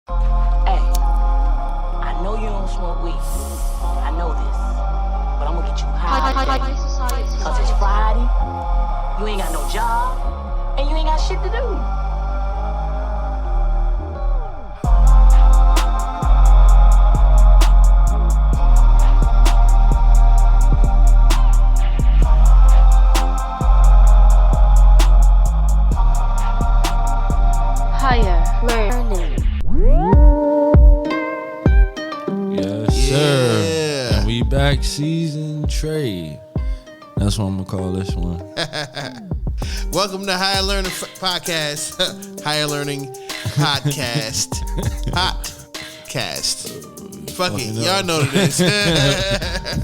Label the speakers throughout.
Speaker 1: Hey, I know you don't smoke weed. I know this. But I'm gonna get you high today. Cause it's Friday, you ain't got no job, and you ain't got shit to do.
Speaker 2: Higher learning.
Speaker 3: Yes, sir. And we back season trade. That's what I'm gonna call this one.
Speaker 4: Welcome to Higher Learning Podcast. Higher Learning Podcast. Podcast. Fuck it. Y'all know what it is.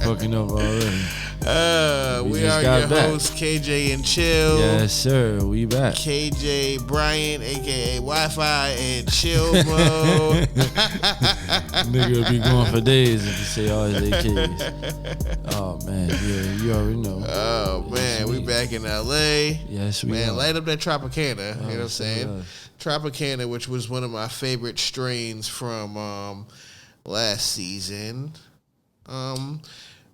Speaker 3: Fucking up already.
Speaker 4: We are your hosts, KJ and Chill.
Speaker 3: Yes, sir. We back.
Speaker 4: KJ Bryant, aka Wi-Fi and Chill Mode.
Speaker 3: Nigga be going for days if you say all his AKs. Oh man, yeah, you already know.
Speaker 4: Oh man, we back in LA.
Speaker 3: Yes, we are.
Speaker 4: Light up that Tropicana.
Speaker 3: Oh,
Speaker 4: you know what I'm saying? Tropicana, which was one of my favorite strains from last season.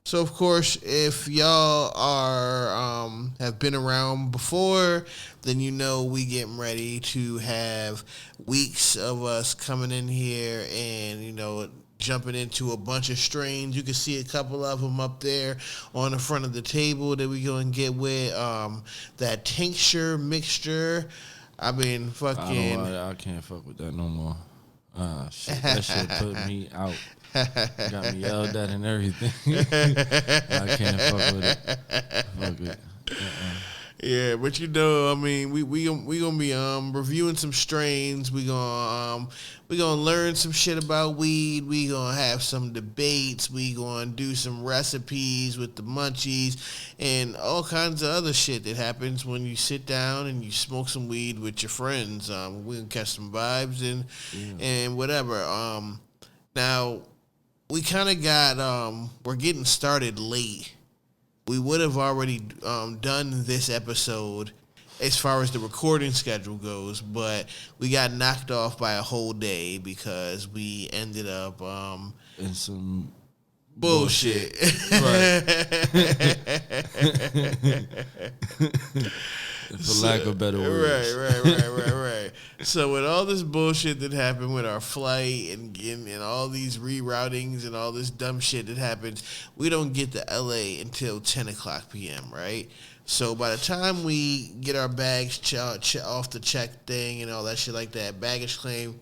Speaker 4: So of course, if y'all are have been around before, then you know we getting ready to have weeks of us coming in here and jumping into a bunch of strains. You can see a couple of them up there on the front of the table that we gonna get with that tincture mixture. I mean, fucking.
Speaker 3: I can't fuck with that no more. Shit, that shit put me out. Got me yelled at and everything. I can't fuck with it. Fuck it.
Speaker 4: Yeah, but I mean, we gonna be reviewing some strains. We gonna learn some shit about weed. We gonna have some debates. We gonna do some recipes with the munchies and all kinds of other shit that happens when you sit down and you smoke some weed with your friends. We gonna catch some vibes and whatever. Now we kind of got we're getting started late. We would have already done this episode as far as the recording schedule goes, but we got knocked off by a whole day because we ended up
Speaker 3: in some
Speaker 4: bullshit.
Speaker 3: For lack of better words.
Speaker 4: Right. So with all this bullshit that happened with our flight and all these reroutings and all this dumb shit that happens, we don't get to LA until 10 o'clock p.m., right? So by the time we get our bags off the check thing and all that shit like that, baggage claim,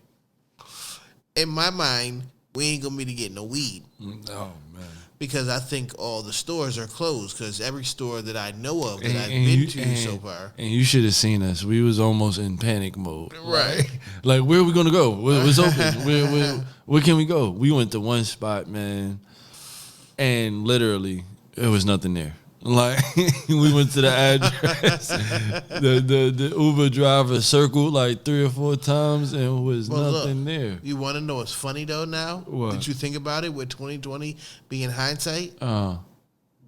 Speaker 4: in my mind, we ain't gonna be to get no weed.
Speaker 3: Oh, man.
Speaker 4: Because I think all the stores are closed. Because every store that I know of that I've been to so far.
Speaker 3: And you should have seen us. We was almost in panic mode.
Speaker 4: Right.
Speaker 3: Like where are we going to go? What's open? Where can we go? We went to one spot, man. And literally, there was nothing there. Like, we went to the address. the Uber driver circled like 3 or 4 times and was nothing there.
Speaker 4: You want to know what's funny, though, now?
Speaker 3: What?
Speaker 4: Did you think about it with 2020 being hindsight?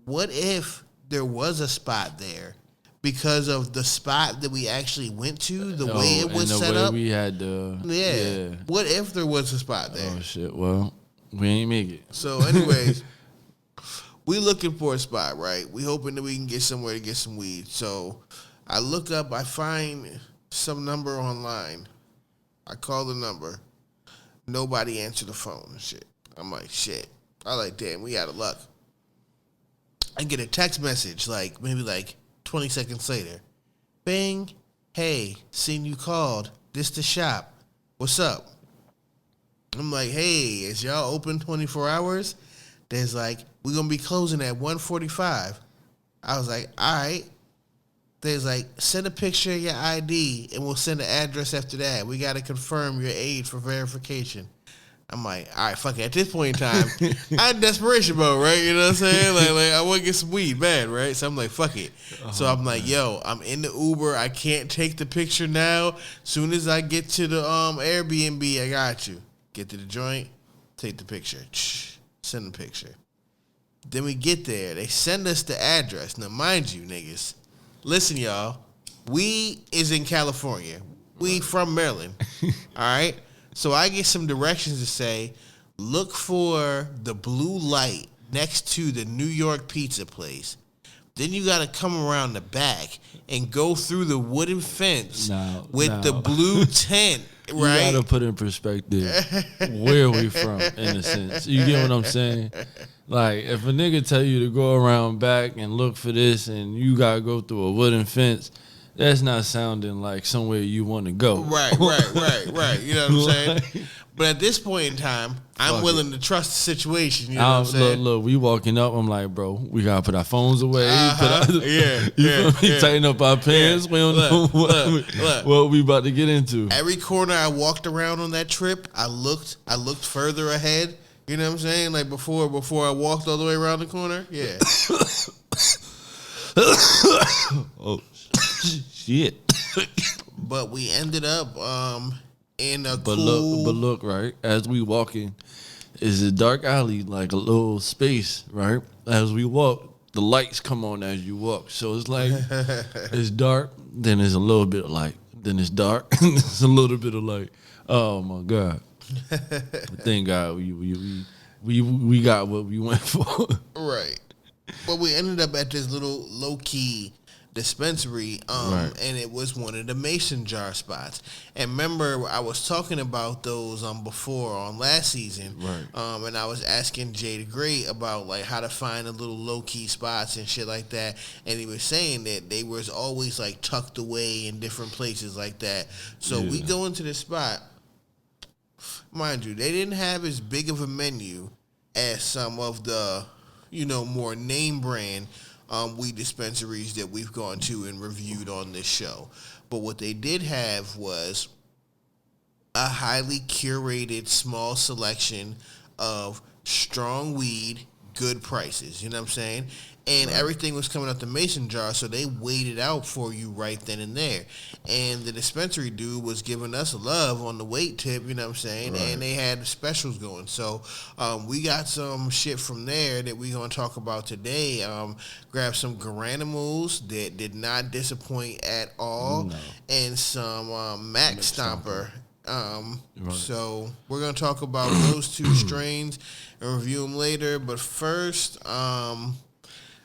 Speaker 4: What if there was a spot there because of the spot that we actually went to, the way it was set up?
Speaker 3: We had
Speaker 4: yeah. What if there was a spot there?
Speaker 3: Oh, shit. Well, we ain't make it.
Speaker 4: So, anyways... We looking for a spot, right? We hoping that we can get somewhere to get some weed. So I look up, I find some number online. I call the number. Nobody answered the phone and shit. I'm like, shit. I like, damn, we out of luck. I get a text message maybe 20 seconds later. Bing. Hey, seen you called. This the shop. What's up? I'm like, hey, is y'all open 24 hours? There's we're going to be closing at 1:45. I was like, all right. There's send a picture of your ID and we'll send an address after that. We got to confirm your age for verification. I'm like, all right, fuck it. At this point in time, I'm in desperation mode, right? You know what I'm saying? Like I want to get some weed bad, right? So I'm like, fuck it. So I'm like, yo, I'm in the Uber. I can't take the picture now. Soon as I get to the Airbnb, I got you. Get to the joint, take the picture. Send the picture. Then we get there. They send us the address. Now, mind you, niggas, listen, y'all. We is in California. We from Maryland. All right? So I get some directions to say, look for the blue light next to the New York pizza place. Then you got to come around the back and go through the wooden fence with the blue tent, right?
Speaker 3: You got to put in perspective where we from, in a sense. You get what I'm saying? Like, if a nigga tell you to go around back and look for this and you got to go through a wooden fence, that's not sounding like somewhere you want to go.
Speaker 4: Right. You know what I'm saying? But at this point in time, I'm willing to trust the situation. You know what I'm saying?
Speaker 3: Look, we walking up. I'm like, bro, we got to put our phones away. Tighten up our pants. We don't know what we about to get into.
Speaker 4: Every corner I walked around on that trip, I looked further ahead. You know what I'm saying? Like before I walked all the way around the corner. Yeah.
Speaker 3: Oh, shit.
Speaker 4: But we ended up in a
Speaker 3: but look, right, as we walking, is a dark alley, like a little space, right? As we walk, the lights come on as you walk. So it's like, it's dark, then there's a little bit of light. Then it's dark, and there's a little bit of light. Oh, my God. But thank God we got what we went for.
Speaker 4: Right. But we ended up at this little low-key dispensary, and it was one of the mason jar spots. And remember, I was talking about those before on last season,
Speaker 3: right?
Speaker 4: And I was asking Jay the Great about like how to find the little low key spots and shit like that. And he was saying that they was always like tucked away in different places like that. So we go into the spot. Mind you, they didn't have as big of a menu as some of the, more name brand weed dispensaries that we've gone to and reviewed on this show. But what they did have was a highly curated small selection of strong weed, good prices. You know what I'm saying? And everything was coming out the mason jar, so they weighed it out for you right then and there. And the dispensary dude was giving us love on the weight tip, you know what I'm saying? Right. And they had specials going. So we got some shit from there that we're going to talk about today. Grabbed some Garanimals that did not disappoint at all, and some M.A.C. Stomper. So we're going to talk about those two strains and review them later. But first,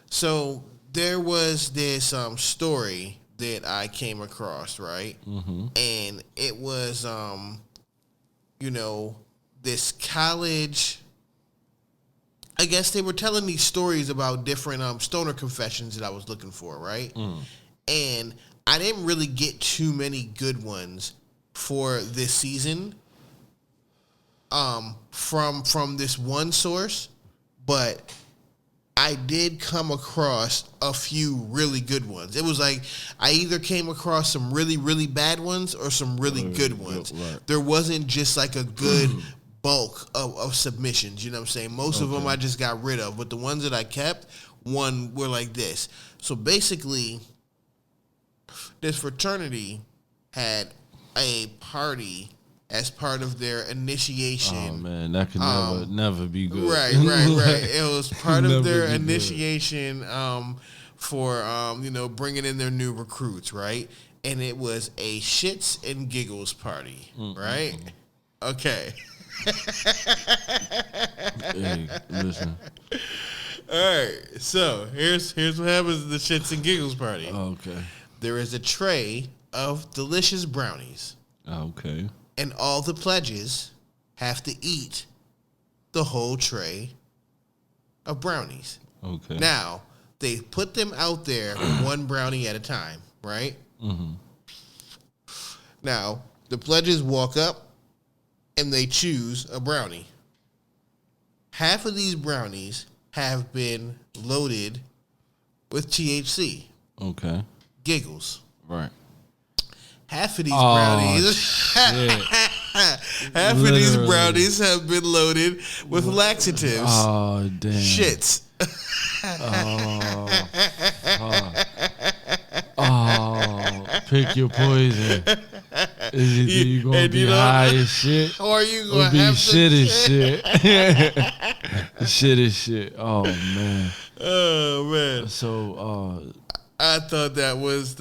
Speaker 4: so there was this story that I came across, right? Mm-hmm. And it was, this college, I guess they were telling these stories about different stoner confessions that I was looking for, right? And I didn't really get too many good ones for this season from this one source, but I did come across a few really good ones. It was like I either came across some really, really bad ones or some really good ones. Right. There wasn't just like a good bulk of submissions, you know what I'm saying? Most of them I just got rid of, but the ones that I kept, were like this. So basically, this fraternity had a party as part of their initiation.
Speaker 3: Oh man, that could never be good.
Speaker 4: Right. It was part of their initiation for bringing in their new recruits, right? And it was a shits and giggles party, right? Okay.
Speaker 3: Hey, listen.
Speaker 4: All right. So here's what happens at the shits and giggles party.
Speaker 3: Okay.
Speaker 4: There is a tray of delicious brownies.
Speaker 3: Okay.
Speaker 4: And all the pledges have to eat the whole tray of brownies.
Speaker 3: Okay.
Speaker 4: Now, they put them out there one brownie at a time, right? Mm-hmm. Now, the pledges walk up and they choose a brownie. Half of these brownies have been loaded with THC.
Speaker 3: Okay.
Speaker 4: Giggles.
Speaker 3: Right.
Speaker 4: Half of these brownies, half of these brownies have been loaded with laxatives.
Speaker 3: Oh damn!
Speaker 4: Shits.
Speaker 3: Pick your poison. Is it you gonna be high as shit,
Speaker 4: or you gonna have
Speaker 3: shit as shit? Shit is shit. Oh man.
Speaker 4: Oh man.
Speaker 3: So
Speaker 4: I thought that was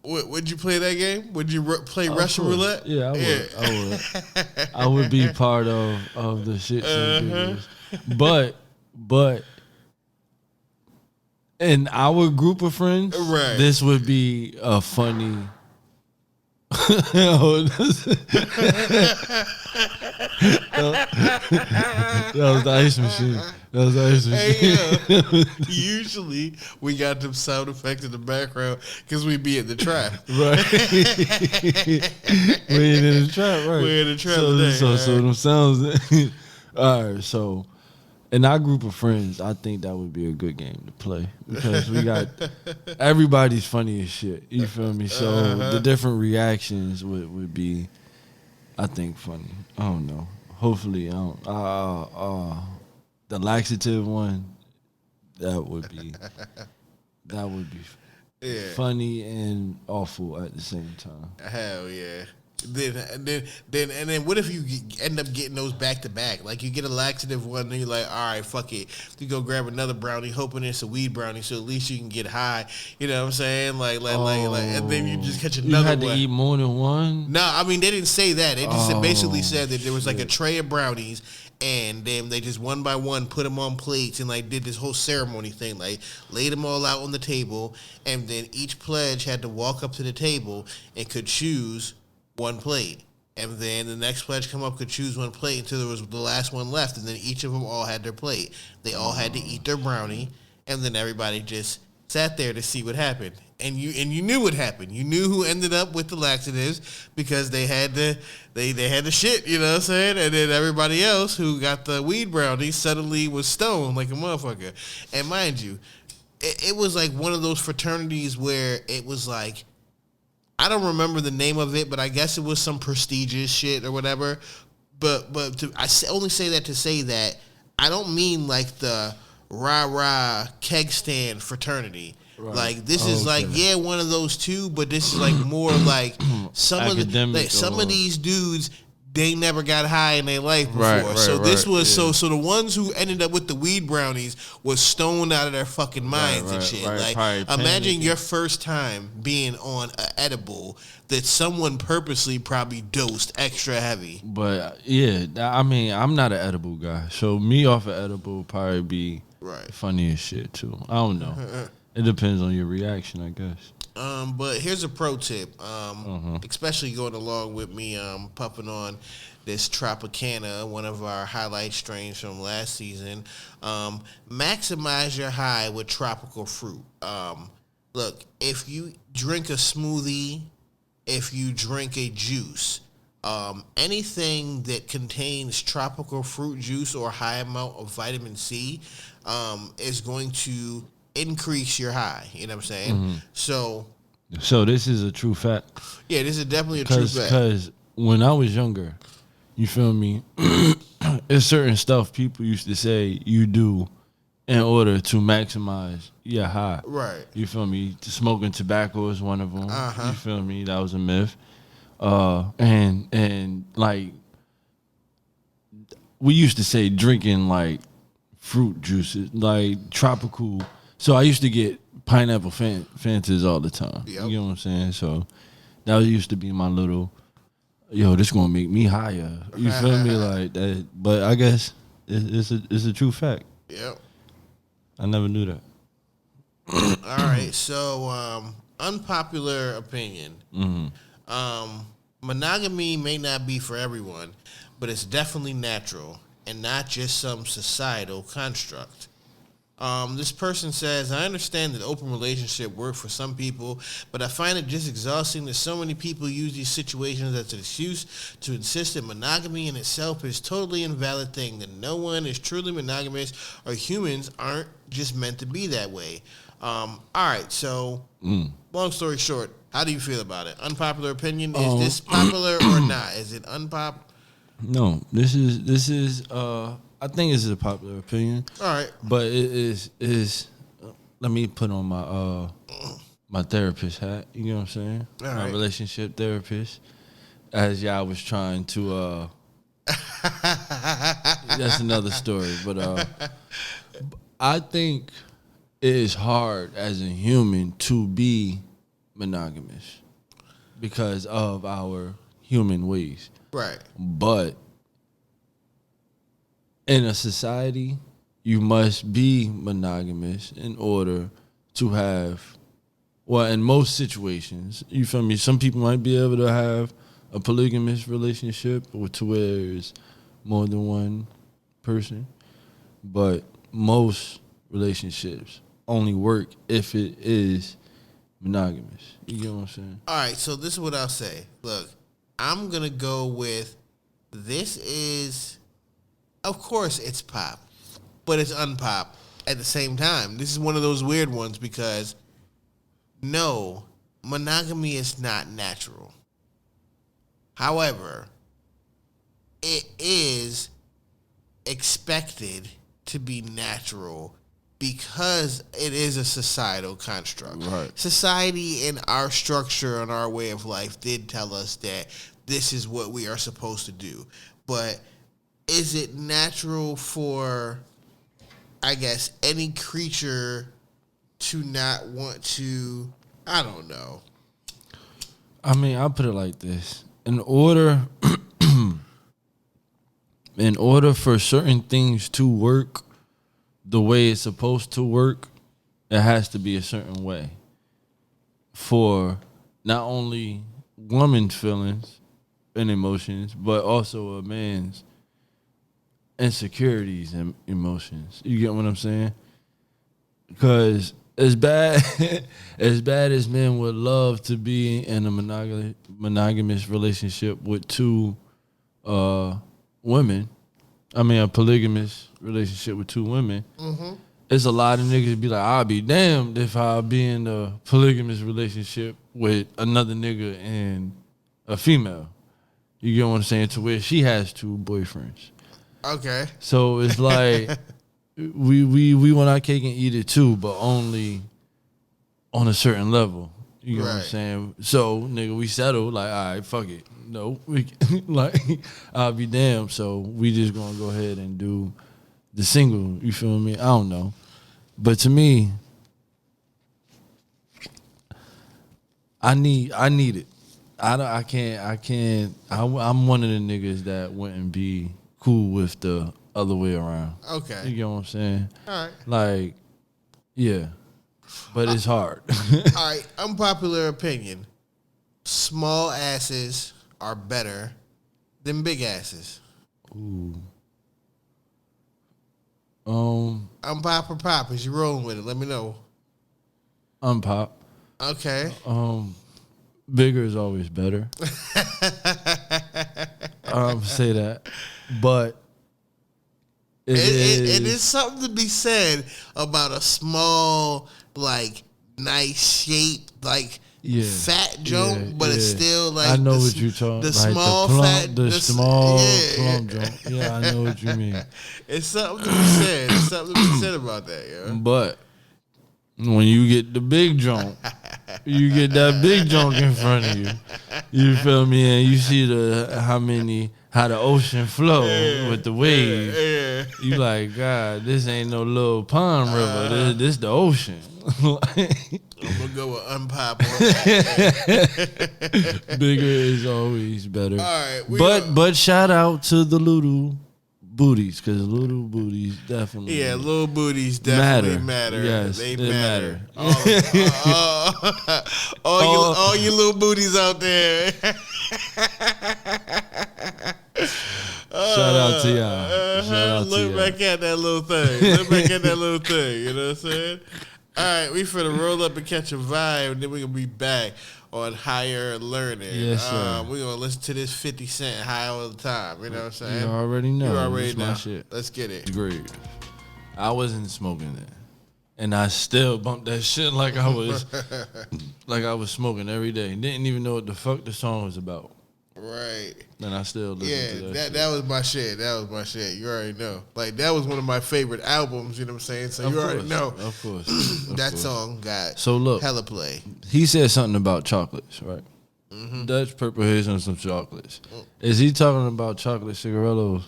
Speaker 4: Would you play that game? Would you play Russian
Speaker 3: course.
Speaker 4: roulette?
Speaker 3: Yeah, I would. I would be part of the shits and giggles. But in our group of friends,
Speaker 4: Right.
Speaker 3: this would be a funny. That was the ice machine.
Speaker 4: Hey, usually we got them sound effects in the background because we be in the trap.
Speaker 3: Right. We ain't in the trap, right?
Speaker 4: We're in the trap
Speaker 3: So,
Speaker 4: today.
Speaker 3: so them sounds. All right, so in our group of friends, I think that would be a good game to play because we got everybody's funny as shit. You feel me? So the different reactions would be, I think, funny. I don't know. Hopefully, I don't. The laxative one, that would be
Speaker 4: Yeah.
Speaker 3: funny and awful at the same time.
Speaker 4: Hell yeah. Then what if you end up getting those back to back? Like you get a laxative one, and you're like, all right, fuck it. You go grab another brownie, hoping it's a weed brownie, so at least you can get high. You know what I'm saying? Like, and then you just catch another
Speaker 3: You had
Speaker 4: one.
Speaker 3: to eat more than one?
Speaker 4: No, I mean they didn't say that. They just basically said that there was like a tray of brownies, and then they just one by one put them on plates and like did this whole ceremony thing, like laid them all out on the table, and then each pledge had to walk up to the table and could choose one plate. And then the next pledge come up could choose one plate until there was the last one left, and then each of them all had their plate. They all had to eat their brownie, and then everybody just sat there to see what happened. And you knew what happened. You knew who ended up with the laxatives because they had the shit, you know what I'm saying? And then everybody else who got the weed brownie suddenly was stoned like a motherfucker. And mind you, it was like one of those fraternities where it was like, I don't remember the name of it, but I guess it was some prestigious shit or whatever. But I only say that to say that I don't mean like the rah-rah keg stand fraternity. Right. Like this is like one of those two, but this is like more like some of these dudes, they never got high in their life before.
Speaker 3: Right,
Speaker 4: so this was so the ones who ended up with the weed brownies was stoned out of their fucking minds and shit. Like imagine your first time being on an edible that someone purposely probably dosed extra heavy.
Speaker 3: But yeah, I mean, I'm not an edible guy, so me off an edible would probably be funny as shit too. I don't know. It depends on your reaction, I guess.
Speaker 4: But here's a pro tip, especially going along with me puffing on this Tropicana, one of our highlight strains from last season. Maximize your high with tropical fruit. Look, if you drink a smoothie, if you drink a juice, anything that contains tropical fruit juice or a high amount of vitamin C is going to increase your high. You know what I'm saying? So
Speaker 3: this is a true fact.
Speaker 4: Yeah, this is definitely a true fact.
Speaker 3: Because when I was younger, you feel me? There's certain stuff people used to say you do in order to maximize your high.
Speaker 4: Right.
Speaker 3: You feel me? Smoking tobacco is one of them. You feel me? That was a myth. And like we used to say drinking like fruit juices, like tropical. So I used to get pineapple Fantas all the time. Yep. You know what I'm saying? So that used to be my little, this gonna make me higher. You feel me? Like that. But I guess it's a true fact.
Speaker 4: Yep.
Speaker 3: I never knew that.
Speaker 4: All right. So unpopular opinion. Monogamy may not be for everyone, but it's definitely natural and not just some societal construct. This person says, I understand that open relationship work for some people, but I find it just exhausting that so many people use these situations as an excuse to insist that monogamy in itself is totally invalid thing, that no one is truly monogamous or humans aren't just meant to be that way. All right, so long story short, how do you feel about it? Unpopular opinion, is this popular or not? Is it unpop?
Speaker 3: No, this is I think this is a popular opinion.
Speaker 4: All right.
Speaker 3: But it is let me put on my my therapist hat, you know what I'm saying?
Speaker 4: All
Speaker 3: my
Speaker 4: right.
Speaker 3: relationship therapist. As y'all was trying to that's another story. But I think it is hard as a human to be monogamous because of our human ways.
Speaker 4: Right.
Speaker 3: But in a society, you must be monogamous in order to have, well, in most situations, you feel me? Some people might be able to have a polygamous relationship to where it's more than one person. But most relationships only work if it is monogamous. You get what I'm saying?
Speaker 4: All right, so this is what I'll say. Look, I'm going to go with this is, of course, it's pop, but it's unpop at the same time. This is one of those weird ones because, no, monogamy is not natural. However, it is expected to be natural because it is a societal construct.
Speaker 3: Right.
Speaker 4: Society and our structure and our way of life did tell us that this is what we are supposed to do. But is it natural for, I guess, any creature to not want to, I don't know.
Speaker 3: I mean, I'll put it like this. In order for certain things to work the way it's supposed to work, it has to be a certain way for not only woman's feelings and emotions, but also a man's insecurities and emotions. You get what I'm saying? Because as bad as men would love to be in a monogamous relationship with two women, I mean a polygamous relationship with two women, it's a lot of niggas be like, I'll be damned if I'll be in a polygamous relationship with another nigga and a female. You get what I'm saying? To where she has two boyfriends.
Speaker 4: Okay.
Speaker 3: So it's like we want our cake and eat it too, but only on a certain level. You know what I'm saying? So, nigga, we settle like, all right, fuck it. No, we like I'll be damned. So we just gonna go ahead and do the single. You feel me? I don't know, but to me, I need it. I can't. I'm one of the niggas that wouldn't be cool with the other way around.
Speaker 4: Okay.
Speaker 3: You get what I'm saying?
Speaker 4: All right.
Speaker 3: Like, yeah. But it's hard.
Speaker 4: All right. Unpopular opinion. Small asses are better than big asses.
Speaker 3: Ooh.
Speaker 4: I'm pop or pop. Is you rolling with it? Let me know.
Speaker 3: I'm pop.
Speaker 4: Okay.
Speaker 3: Bigger is always better. Say that. But it
Speaker 4: is something to be said about a small, like, nice shape, like, fat joint, but it's still like
Speaker 3: I know what you're talking.
Speaker 4: The
Speaker 3: like
Speaker 4: small
Speaker 3: the plump,
Speaker 4: fat,
Speaker 3: the small plump joint. Yeah, I know what you mean.
Speaker 4: It's something to be said. It's something to be said about that, yo.
Speaker 3: But when you get the big joint, you get that big joint in front of you. You feel me? And you see how the ocean flow with the waves.
Speaker 4: Yeah.
Speaker 3: You like, God, this ain't no little pond river. This the ocean.
Speaker 4: I'm gonna go with unpopular.
Speaker 3: Bigger is always better.
Speaker 4: All right,
Speaker 3: but shout out to the little booties, because little booties definitely
Speaker 4: little booties definitely matter.
Speaker 3: Yes,
Speaker 4: they
Speaker 3: they
Speaker 4: matter.
Speaker 3: Oh.
Speaker 4: All you little booties out there.
Speaker 3: Shout out to y'all. Shout out
Speaker 4: Look
Speaker 3: to
Speaker 4: back at that little thing. Look back at that little thing. You know what I'm saying? All right, we finna roll up and catch a vibe, and then we're gonna be back on Higher Learning.
Speaker 3: Yes, sir.
Speaker 4: We're gonna listen to this 50 Cent high all the time. You know what I'm saying?
Speaker 3: You already know.
Speaker 4: You already
Speaker 3: It's
Speaker 4: know.
Speaker 3: my shit.
Speaker 4: Let's get it.
Speaker 3: Agreed. I wasn't smoking that, and I still bumped that shit like I was smoking every day. Didn't even know what the fuck the song was about.
Speaker 4: Right.
Speaker 3: And I still listen to that shit.
Speaker 4: That was my shit. That was my shit. You already know. Like, that was one of my favorite albums, you know what I'm saying? So you already know.
Speaker 3: Of course.
Speaker 4: That song got hella play.
Speaker 3: He said something about chocolates, right? Dutch Purple Haze and some chocolates. Is he talking about chocolate cigarillos?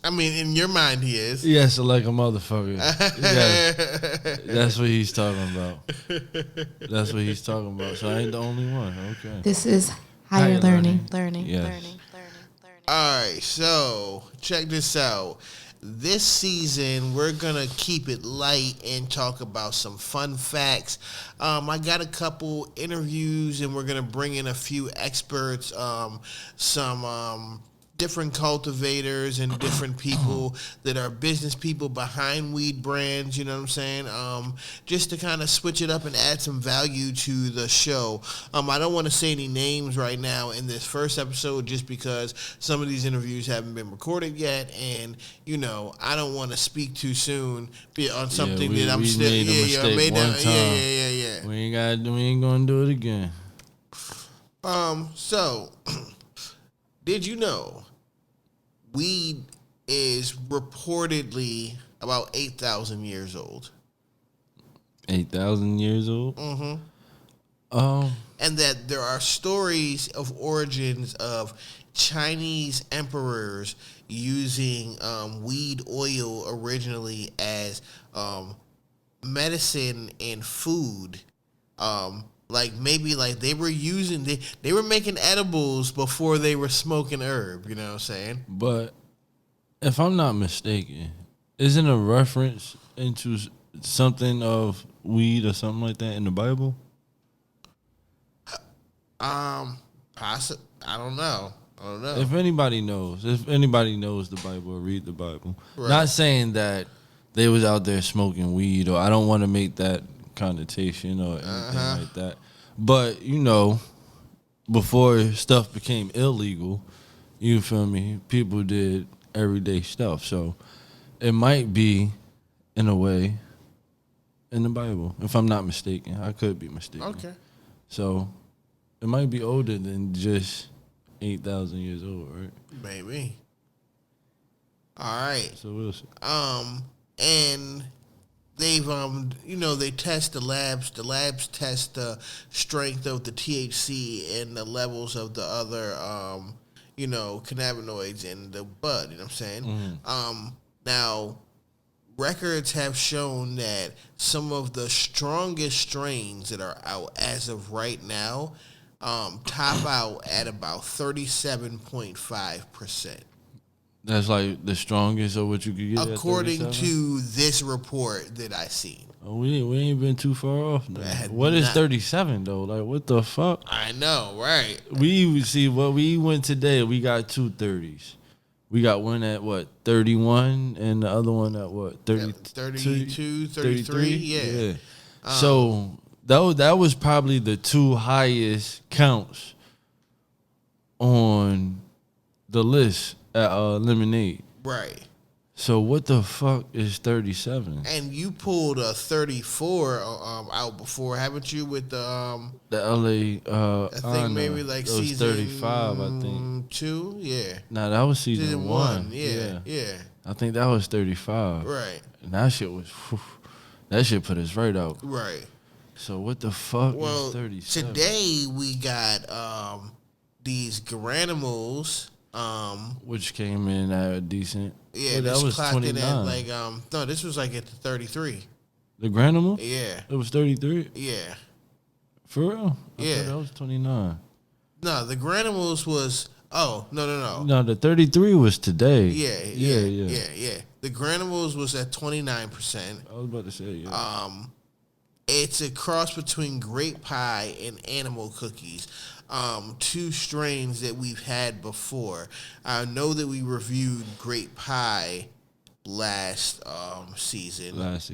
Speaker 4: I mean, in your mind, he is.
Speaker 3: Yes, like a motherfucker. Yeah. That's what he's talking about. That's what he's talking about. So I ain't the only one. Okay.
Speaker 2: This is higher learning.
Speaker 3: Yes.
Speaker 4: All right, so check this out. This season, we're going to keep it light and talk about some fun facts. I got a couple interviews, and we're going to bring in a few experts, some different cultivators and different people that are business people behind weed brands, you know what I'm saying? Just to kind of switch it up and add some value to the show. I don't want to say any names right now in this first episode just because some of these interviews haven't been recorded yet, and, you know, I don't want to speak too soon on something that I'm still...
Speaker 3: Made a mistake one time. We ain't gonna do it again.
Speaker 4: So... Did you know weed is reportedly about 8,000 years old?
Speaker 3: 8,000 years old?
Speaker 4: Mm-hmm. And that there are stories of origins of Chinese emperors using weed oil originally as medicine and food. Like maybe like they were making edibles before they were smoking herb, you know what I'm saying?
Speaker 3: But if I'm not mistaken, isn't a reference into something of weed or something like that in the Bible?
Speaker 4: I don't know.
Speaker 3: If anybody knows the Bible or read the Bible.
Speaker 4: Right.
Speaker 3: Not saying that they was out there smoking weed, or I don't want to make that connotation or anything like that. But, you know, before stuff became illegal, you feel me, people did everyday stuff. So it might be, in a way, in the Bible, if I'm not mistaken. I could be mistaken.
Speaker 4: Okay.
Speaker 3: So it might be older than just 8,000 years old, right?
Speaker 4: Maybe. All right.
Speaker 3: So we'll see.
Speaker 4: And they've they test the labs. The labs test the strength of the THC and the levels of the other cannabinoids in the bud, you know what I'm saying?
Speaker 3: Mm-hmm.
Speaker 4: Now records have shown that some of the strongest strains that are out as of right now top out at about 37.5%.
Speaker 3: That's like the strongest of what you could get
Speaker 4: according to this report that I seen.
Speaker 3: Oh, we ain't been too far off now. What is 37 though? Like, what the fuck?
Speaker 4: I know, right?
Speaker 3: We went today. We got 2 30s. We got one at what, 31, and the other one at what,
Speaker 4: 32, 33? Yeah.
Speaker 3: So that was probably the 2 highest counts on the list at Lemonade.
Speaker 4: Right.
Speaker 3: So what the fuck is 37?
Speaker 4: And you pulled a 34 out before, haven't you? With the
Speaker 3: LA.
Speaker 4: I think maybe like season
Speaker 3: 35. I think
Speaker 4: 2. Yeah.
Speaker 3: Nah, that was season 1.
Speaker 4: Yeah.
Speaker 3: I think that was 35.
Speaker 4: Right.
Speaker 3: And that shit was. That shit put us right out.
Speaker 4: Right.
Speaker 3: So what the fuck is 37?
Speaker 4: Today we got these Garanimals.
Speaker 3: Which came in at a decent.
Speaker 4: Yeah,
Speaker 3: that was 29.
Speaker 4: At like no, this was like at the 33.
Speaker 3: The Granimal?
Speaker 4: Yeah.
Speaker 3: It was 33?
Speaker 4: Yeah.
Speaker 3: For real? I
Speaker 4: yeah.
Speaker 3: thought that was 29.
Speaker 4: No, the Garanimals was no.
Speaker 3: No, the 33 was today.
Speaker 4: Yeah. The Garanimals was at 29%.
Speaker 3: I was about to say, yeah.
Speaker 4: It's a cross between grape pie and animal cookies. 2 strains that we've had before. I know that we reviewed grape pie last season.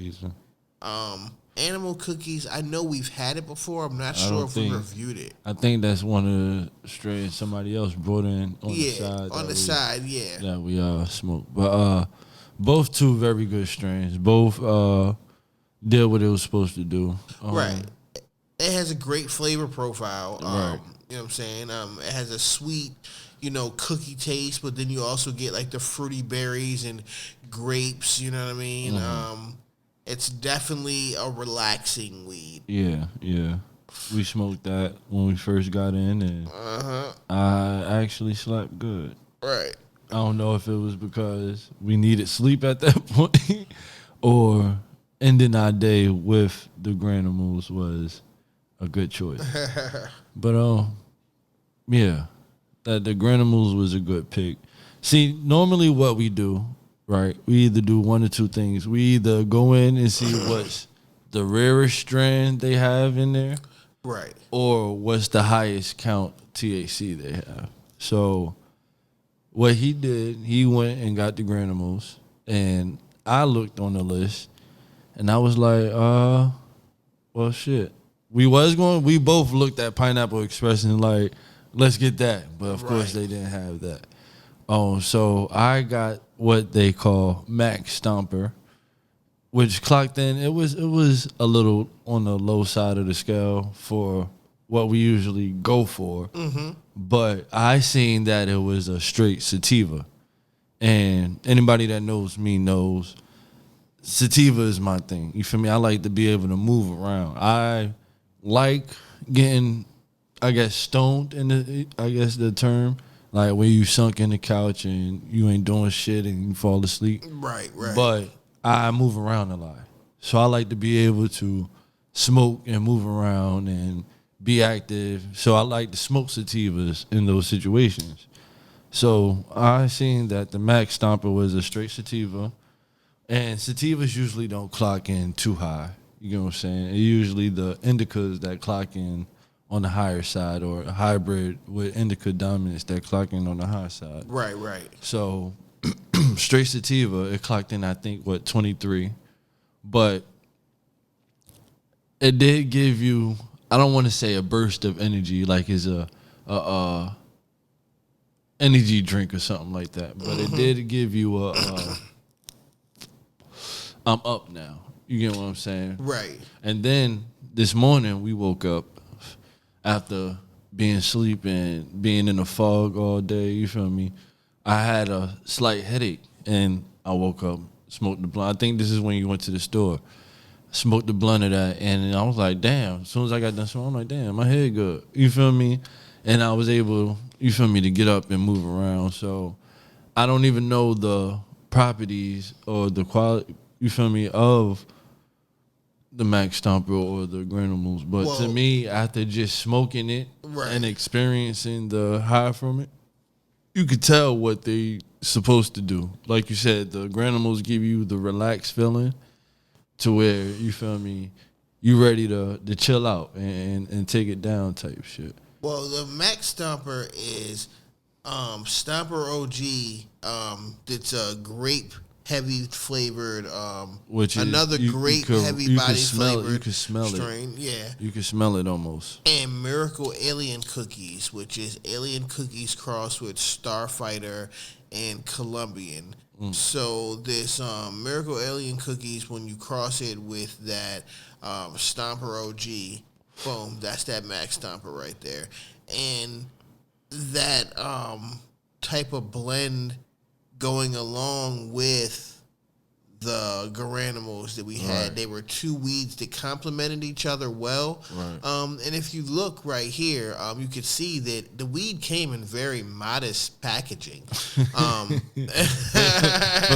Speaker 4: Animal cookies, I know we've had it before. I'm not sure if we reviewed it.
Speaker 3: I think that's one of the strains somebody else brought in on the side.
Speaker 4: On the side, yeah.
Speaker 3: That we smoked. But both 2 very good strains. Both did what it was supposed to do.
Speaker 4: Right. It has a great flavor profile.
Speaker 3: Right.
Speaker 4: You know what I'm saying? It has a sweet, cookie taste, but then you also get like the fruity berries and grapes, you know what I mean? Mm-hmm. It's definitely a relaxing weed.
Speaker 3: Yeah. We smoked that when we first got in, and I actually slept good.
Speaker 4: Right.
Speaker 3: I don't know if it was because we needed sleep at that point or ending our day with the Garanimals was a good choice. But yeah, that the Garanimals was a good pick. See, normally what we do, right? We either do one or two things. We either go in and see what's the rarest strand they have in there,
Speaker 4: Right.
Speaker 3: or what's the highest count THC they have. So what he did, he went and got the Garanimals, and I looked on the list, and I was like, well, shit. We both looked at Pineapple Express and like, let's get that. But of course they didn't have that. So I got what they call M.A.C Stomper, which clocked in. It was a little on the low side of the scale for what we usually go for. Mm-hmm. But I seen that it was a straight sativa. And anybody that knows me knows sativa is my thing. You feel me? I like to be able to move around. I like getting, I guess, stoned the term. Like when you sunk in the couch and you ain't doing shit and you fall asleep.
Speaker 4: Right.
Speaker 3: But I move around a lot. So I like to be able to smoke and move around and be active. So I like to smoke sativas in those situations. So I seen that the M.A.C Stomper was a straight sativa. And sativas usually don't clock in too high. You know what I'm saying? It's usually the indicas that clock in on the higher side, or a hybrid with indica dominance that clock in on the high side.
Speaker 4: Right.
Speaker 3: So straight sativa, it clocked in, I think, 23. But it did give you, I don't want to say a burst of energy like it's a energy drink or something like that. But it did give you I'm up now. You get what I'm saying?
Speaker 4: Right.
Speaker 3: And then this morning we woke up after being asleep and being in the fog all day, you feel me? I had a slight headache and I woke up, smoked the blunt. I think this is when you went to the store. Smoked the blunt of that and I was like, damn. As soon as I got done smoking, I'm like, damn, my head good. You feel me? And I was able, you feel me, to get up and move around. So I don't even know the properties or the quality, you feel me, of the M.A.C Stomper or the Garanimals. But to me, after just smoking it and experiencing the high from it, you could tell what they supposed to do. Like you said, the Garanimals give you the relaxed feeling to where, you feel me, you ready to chill out and take it down type shit.
Speaker 4: Well, the M.A.C Stomper is Stomper OG. It's a grape heavy flavored,
Speaker 3: which is,
Speaker 4: another great heavy body flavored
Speaker 3: you can smell
Speaker 4: strain.
Speaker 3: it.
Speaker 4: Yeah,
Speaker 3: you can smell it almost.
Speaker 4: And Miracle Alien Cookies, which is alien cookies crossed with Starfighter and Colombian. So this Miracle Alien Cookies, when you cross it with that Stomper OG, boom, that's that M.A.C Stomper right there. And that type of blend going along with the Garanimals that we had, they were two weeds that complemented each other well. Right. And if you look right here, you could see that the weed came in very modest packaging. For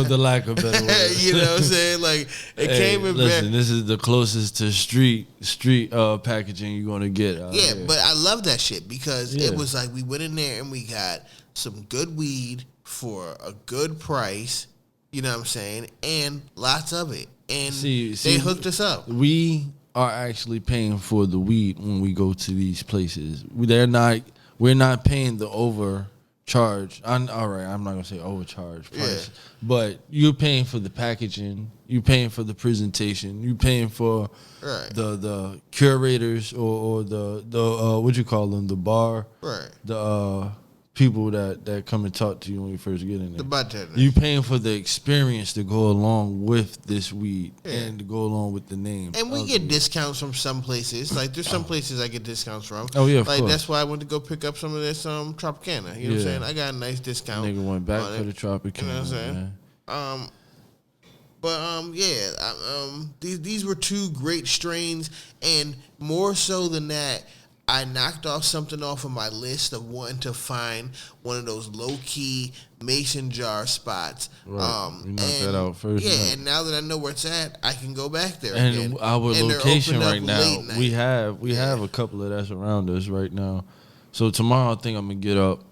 Speaker 3: the lack of better word.
Speaker 4: You know what I'm saying? Like, it came in
Speaker 3: listen, this is the closest to street packaging you're going to get out
Speaker 4: here.
Speaker 3: But
Speaker 4: I love that shit because it was like we went in there and we got some good weed for a good price. You know what I'm saying? And lots of it. And they hooked us up.
Speaker 3: We are actually paying for the weed when we go to these places. We're not paying the overcharge. All right, I'm not going to say overcharge price. Yeah. But you're paying for the packaging. You're paying for the presentation. You're paying for the curators or the what you call them, the bar.
Speaker 4: Right.
Speaker 3: The people that come and talk to you when you first get in there.
Speaker 4: The bartenders.
Speaker 3: You paying for the experience to go along with this weed and to go along with the name.
Speaker 4: And we get discounts from some places. Like there's some places I get discounts from.
Speaker 3: Oh yeah, of course.
Speaker 4: That's why I went to go pick up some of this Tropicana. You know what I'm saying? I got a nice discount.
Speaker 3: Nigga went back for the Tropicana.
Speaker 4: You know what I'm saying? These were two great strains, and more so than that, I knocked off something off of my list of wanting to find one of those low-key mason jar spots.
Speaker 3: Right. You knocked that out first.
Speaker 4: Yeah, and now that I know where it's at, I can go back there
Speaker 3: and
Speaker 4: again.
Speaker 3: our
Speaker 4: And
Speaker 3: location
Speaker 4: they're
Speaker 3: right
Speaker 4: open up
Speaker 3: now,
Speaker 4: late night.
Speaker 3: we have a couple of that's around us right now. So tomorrow I think I'm gonna get up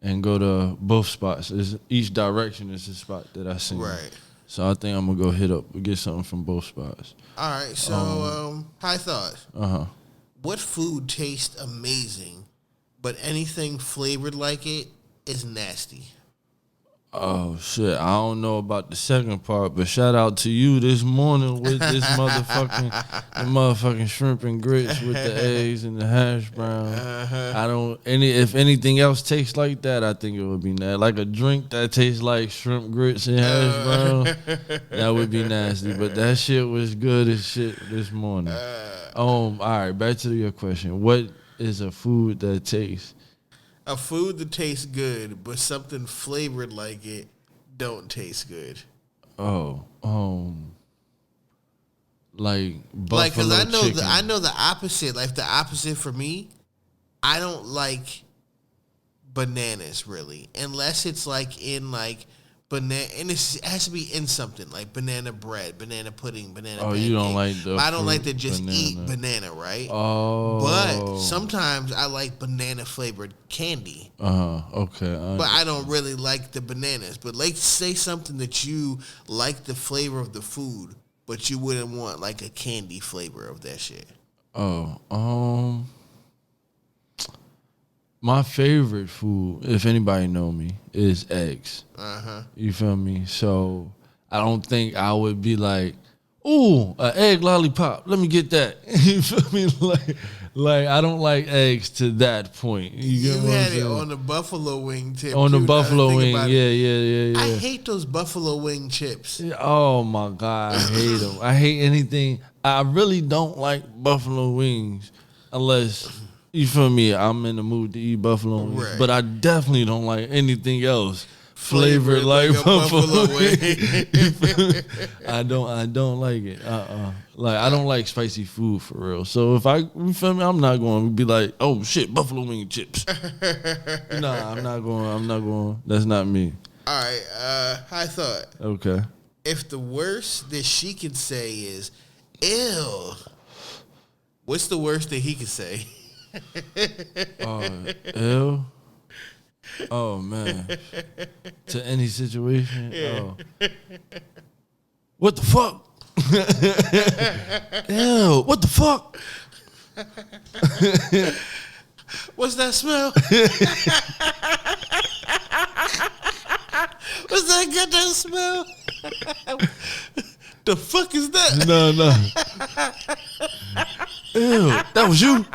Speaker 3: and go to both spots. Each direction is a spot that I see.
Speaker 4: Right.
Speaker 3: So I think I'm gonna go hit up and get something from both spots.
Speaker 4: All right, so high thought.
Speaker 3: Uh-huh.
Speaker 4: What food tastes amazing, but anything flavored like it is nasty?
Speaker 3: Oh shit! I don't know about the second part, but shout out to you this morning with this motherfucking shrimp and grits with the eggs and the hash brown. If anything else tastes like that, I think it would be nasty. Like a drink that tastes like shrimp grits and hash brown, that would be nasty. But that shit was good as shit this morning. All right, back to your question. What is a food that tastes?
Speaker 4: A food that tastes good, but something flavored like it don't taste good.
Speaker 3: Like buffalo
Speaker 4: because
Speaker 3: chicken.
Speaker 4: I know the opposite. Like the opposite for me, I don't like bananas really, unless it's like in like banana, and it has to be in something like banana bread, banana pudding, banana.
Speaker 3: Oh, you don't like the
Speaker 4: I don't like to
Speaker 3: fruit
Speaker 4: just
Speaker 3: banana.
Speaker 4: eat banana, right?
Speaker 3: Oh,
Speaker 4: but sometimes I like banana flavored candy.
Speaker 3: Okay.
Speaker 4: But I don't really like the bananas. But like, say something that you like the flavor of the food, but you wouldn't want like a candy flavor of that shit.
Speaker 3: My favorite food, if anybody know me, is eggs. You feel me? So I don't think I would be like, ooh, an egg lollipop. Let me get that. You feel me? Like I don't like eggs to that point. You get what I'm
Speaker 4: had it
Speaker 3: saying?
Speaker 4: on the buffalo wing tip.
Speaker 3: On the
Speaker 4: too,
Speaker 3: buffalo
Speaker 4: now that I think
Speaker 3: wing,
Speaker 4: about it.
Speaker 3: yeah.
Speaker 4: I hate those buffalo wing chips.
Speaker 3: Oh my God, I hate them. I hate anything. I really don't like buffalo wings unless, you feel me, I'm in the mood to eat buffalo wings.
Speaker 4: Right.
Speaker 3: But I definitely don't like anything else flavored like
Speaker 4: a
Speaker 3: buffalo
Speaker 4: wing.
Speaker 3: wings. I don't like it. Like I don't like spicy food for real. So if you feel me, I'm not going to be like, oh shit, buffalo wing chips. Nah, I'm not going. That's not me.
Speaker 4: All right, high thought.
Speaker 3: Okay.
Speaker 4: If the worst that she can say is, ew, what's the worst that he can say?
Speaker 3: Ew. Oh man. To any situation.
Speaker 4: Yeah.
Speaker 3: Oh. What the fuck? Ew. What the fuck?
Speaker 4: What's that smell? What's that goddamn smell? The fuck is that?
Speaker 3: No. Ew. That was you?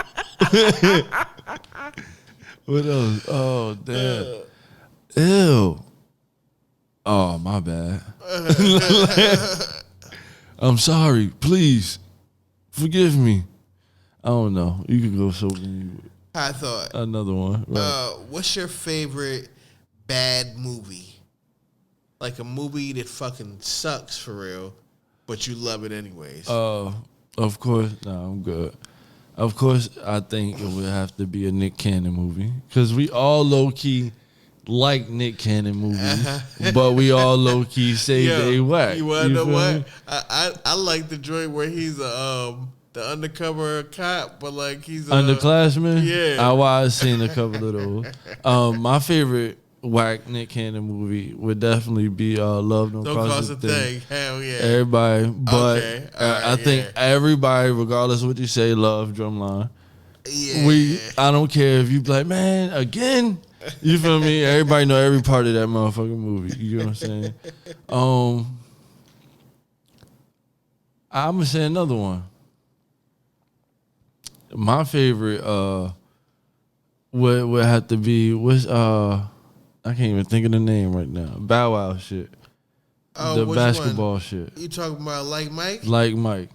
Speaker 3: What else? Oh damn. Ew. Oh, my bad. I'm sorry. Please forgive me. I don't know. You could go so many.
Speaker 4: I thought.
Speaker 3: Another one. Right.
Speaker 4: What's your favorite bad movie? Like a movie that fucking sucks for real, but you love it anyways.
Speaker 3: Of course. No, I'm good. Of course, I think it would have to be a Nick Cannon movie because we all low key like Nick Cannon movies, but we all low key say they whack.
Speaker 4: You wanna know
Speaker 3: feel
Speaker 4: what?
Speaker 3: me?
Speaker 4: I like the joint where he's the undercover cop, but like he's
Speaker 3: Underclassmen.
Speaker 4: Yeah,
Speaker 3: I've seen a couple of those. My favorite whack Nick Cannon movie would definitely be Love Don't Cost a Thing.
Speaker 4: Hell yeah.
Speaker 3: Everybody, but
Speaker 4: Okay. All right,
Speaker 3: I think everybody, regardless of what you say, love Drumline.
Speaker 4: Yeah.
Speaker 3: I don't care if you be like, man, again. You feel me? Everybody know every part of that motherfucking movie. You know what I'm saying? I'm gonna say another one. My favorite would have to be I can't even think of the name right now. Bow Wow shit.
Speaker 4: Oh,
Speaker 3: the
Speaker 4: which
Speaker 3: basketball
Speaker 4: one?
Speaker 3: shit.
Speaker 4: You talking about Like Mike?
Speaker 3: Like Mike.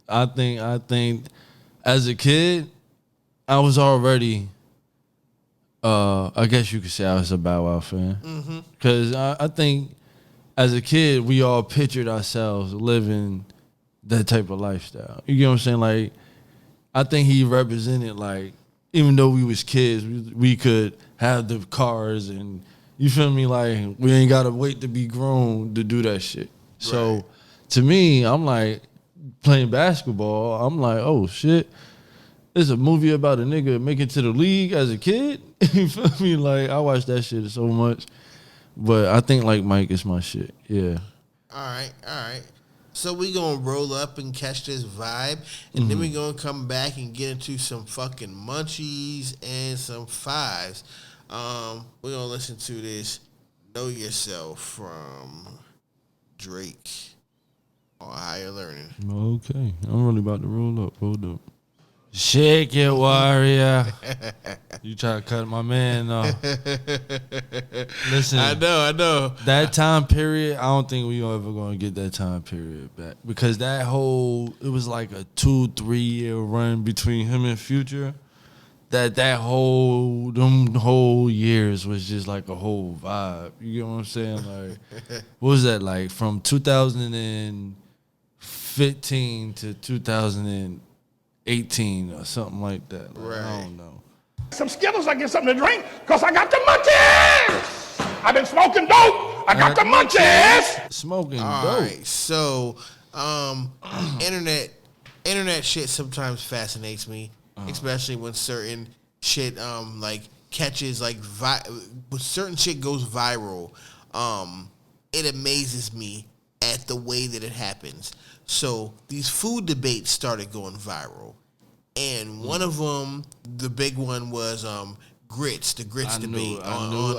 Speaker 3: I think as a kid, I was already I guess you could say I was a Bow Wow fan. Because I think as a kid, we all pictured ourselves living that type of lifestyle. You know what I'm saying? Like, I think he represented, like, even though we was kids, we could have the cars and you feel me, like we ain't gotta wait to be grown to do that shit. So
Speaker 4: Right.
Speaker 3: to me, I'm like playing basketball. I'm like, oh shit, there's a movie about a nigga making it to the league as a kid. You feel me? Like I watched that shit so much, but I think like Mike is my shit. Yeah.
Speaker 4: All right. So we gonna roll up and catch this vibe, and then we gonna come back and get into some fucking munchies and some fives. We gonna listen to this "Know Yourself" from Drake on Higher Learning.
Speaker 3: Okay, I'm really about to roll up. Hold up. Shake it, warrior. You try to cut my man off. Listen,
Speaker 4: I know.
Speaker 3: that time period, I don't think we ever gonna get that time period back because it was like a 2-3 year run between him and Future. Them whole years was just like a whole vibe. You get what I'm saying? Like, what was that like from 2015 to 2018 or something like that? Like,
Speaker 4: Right.
Speaker 3: I don't know.
Speaker 5: Some Skittles, I get something to drink, because I got the munchies. I've been smoking dope. I got the munchies.
Speaker 3: Smoking
Speaker 4: All
Speaker 3: dope.
Speaker 4: right. So, internet shit sometimes fascinates me, especially when certain shit like catches like when certain shit goes viral. It amazes me at the way that it happens. So these food debates started going viral, and one of them, the big one, was grits, the grits debate.
Speaker 3: I knew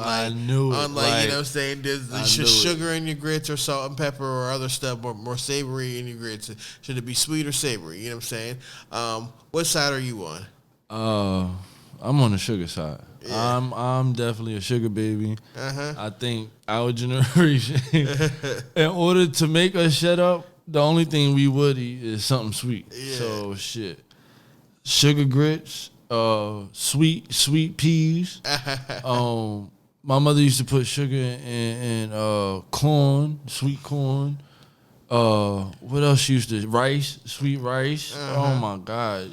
Speaker 3: it.
Speaker 4: On like, you know what I'm saying, there's
Speaker 3: I
Speaker 4: should
Speaker 3: knew it.
Speaker 4: sugar in your grits or salt and pepper or other stuff more savory in your grits? Should it be sweet or savory? You know what I'm saying? What side are you on?
Speaker 3: I'm on the sugar side.
Speaker 4: Yeah.
Speaker 3: I'm definitely a sugar baby. I think our generation, in order to make us shut up, the only thing we would eat is something sweet.
Speaker 4: Yeah.
Speaker 3: So shit, sugar grits, sweet peas. My mother used to put sugar in corn, sweet corn. What else she used to sweet rice. Oh my God,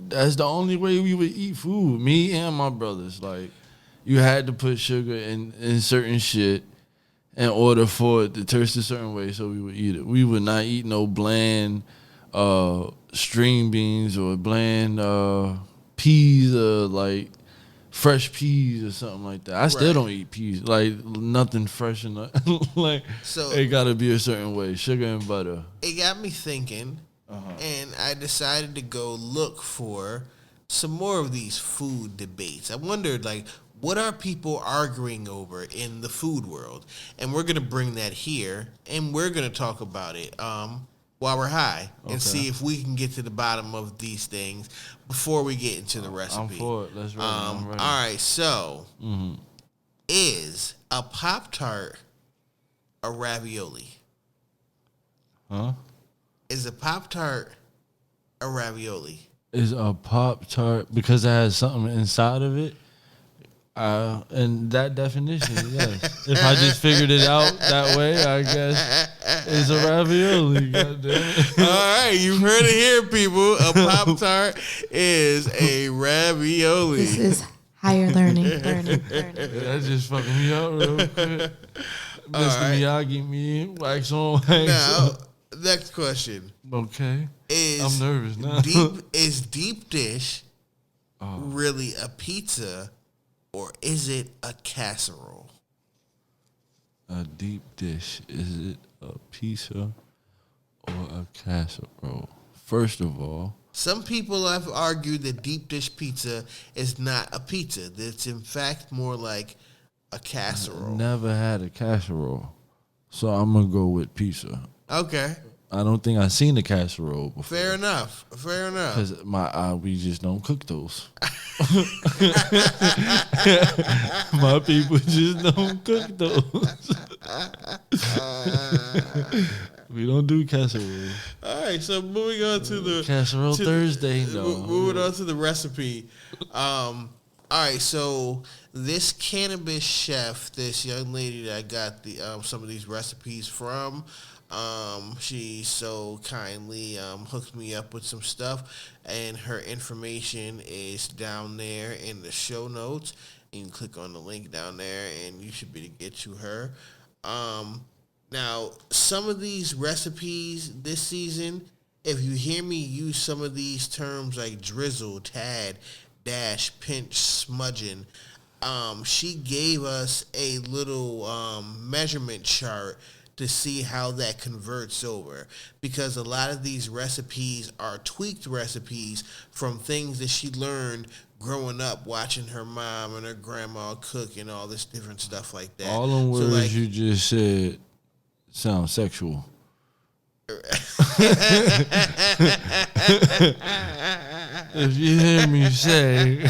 Speaker 3: that's the only way we would eat food. Me and my brothers, like you had to put sugar in certain shit in order for it to taste a certain way, so we would eat it. We would not eat no bland string beans or bland peas or like fresh peas or something like that. I still don't eat peas, like nothing fresh and like.
Speaker 4: So
Speaker 3: it gotta be a certain way, sugar and butter.
Speaker 4: it got me thinking, and I decided to go look for some more of these food debates. I wondered, like, what are people arguing over in the food world? And we're going to bring that here, and we're going to talk about it while we're high and see if we can get to the bottom of these things before we get into the recipe.
Speaker 3: I'm for it. Let's roll. I'm ready.
Speaker 4: All right, so is a Pop Tart a ravioli?
Speaker 3: Huh?
Speaker 4: Is a Pop Tart a ravioli?
Speaker 3: Is a Pop Tart because it has something inside of it? And that definition, yes. If I just figured it out that way, I guess it's a ravioli. Goddamn it.
Speaker 4: All right, you've heard it here, people. A Pop Tart is a ravioli.
Speaker 2: This is higher learning.
Speaker 3: That just fucking me up real quick. Mr. Miyagi, me, wax on, wax
Speaker 4: Now,
Speaker 3: off.
Speaker 4: next question.
Speaker 3: Okay.
Speaker 4: I'm
Speaker 3: nervous now.
Speaker 4: Is deep dish really a pizza, or is it a casserole?
Speaker 3: A deep dish, is it a pizza or a casserole? First of all,
Speaker 4: Some people have argued that deep dish pizza is not a pizza. That it's in fact more like a casserole.
Speaker 3: never had a casserole, so I'm gonna go with pizza.
Speaker 4: Okay,
Speaker 3: I don't think I've seen a casserole before.
Speaker 4: fair enough.
Speaker 3: Because we just don't cook those. My people just don't cook those. We don't do casserole.
Speaker 4: All right, so moving on to the
Speaker 3: Casserole Thursday, no.
Speaker 4: Moving on to the recipe. All right, so this cannabis chef, this young lady that I got some of these recipes from, She so kindly hooked me up with some stuff, and her information is down there in the show notes. You can click on the link down there, and you should be able to get to her. Now, some of these recipes this season, if you hear me use some of these terms like drizzle, tad, dash, pinch, smudging, she gave us a little measurement chart to see how that converts over, because a lot of these recipes are tweaked recipes from things that she learned growing up watching her mom and her grandma cook and all this different stuff like that.
Speaker 3: All them words you just said sound sexual. If you hear me say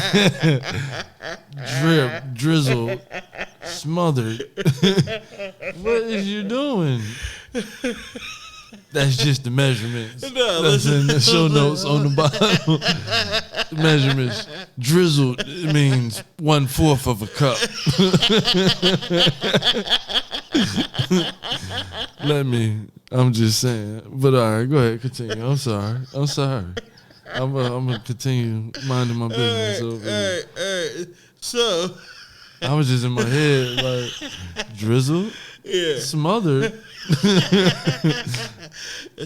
Speaker 3: drip, drizzle, smothered, what is you doing? That's just the measurements. That's in the show notes on the bottom. The measurements. Drizzled, it means 1/4 of a cup. I'm just saying. But all right, go ahead, continue. I'm sorry. I'm gonna continue minding my business over here.
Speaker 4: So
Speaker 3: I was just in my head like drizzled, smothered,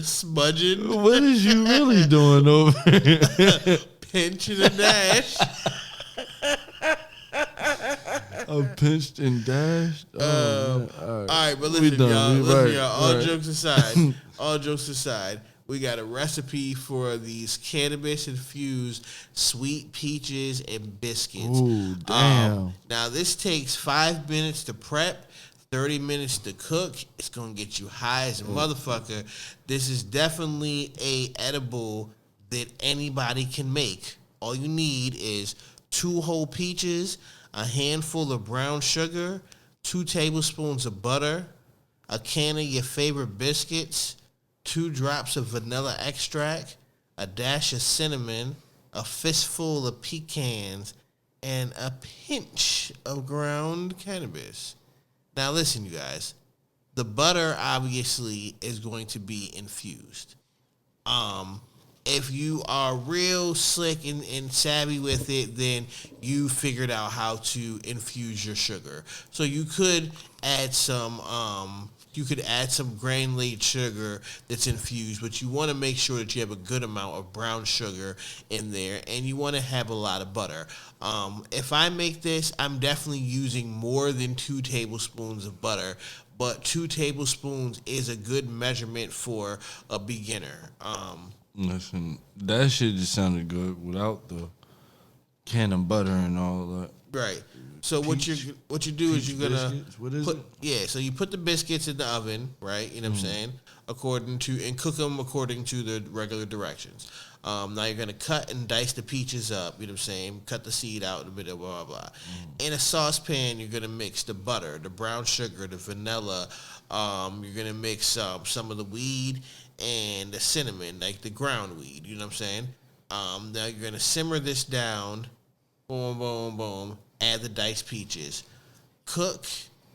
Speaker 4: smudging.
Speaker 3: What is you really doing over here?
Speaker 4: Pinching a dash.
Speaker 3: I pinched and dashed. All
Speaker 4: right, but listen, y'all. All jokes aside, we got a recipe for these cannabis-infused sweet peaches and biscuits.
Speaker 3: Ooh, damn.
Speaker 4: Now, this takes 5 minutes to prep, 30 minutes to cook. It's going to get you high as a motherfucker. This is definitely a edible that anybody can make. All you need is 2 whole peaches, a handful of brown sugar, 2 tablespoons of butter, a can of your favorite biscuits, 2 drops of vanilla extract, a dash of cinnamon, a fistful of pecans, and a pinch of ground cannabis. Now listen, you guys. The butter obviously is going to be infused. If you are real slick and savvy with it, then you figured out how to infuse your sugar. So you could add some granulated sugar that's infused, but you want to make sure that you have a good amount of brown sugar in there, and you want to have a lot of butter. If I make this, I'm definitely using more than 2 tablespoons of butter, but 2 tablespoons is a good measurement for a beginner.
Speaker 3: Listen, that shit just sounded good without the can of butter and all that.
Speaker 4: Right. So what you do is you're gonna
Speaker 3: biscuits?
Speaker 4: So you put the biscuits in the oven, right? You know what I'm saying? And cook them according to the regular directions. Now you're gonna cut and dice the peaches up. You know what I'm saying? Cut the seed out a bit of blah blah blah. In a saucepan, you're gonna mix the butter, the brown sugar, the vanilla. You're gonna mix some of the weed and the cinnamon, like the ground weed. You know what I'm saying? Now you're gonna simmer this down. Boom, boom, boom. Add the diced peaches. Cook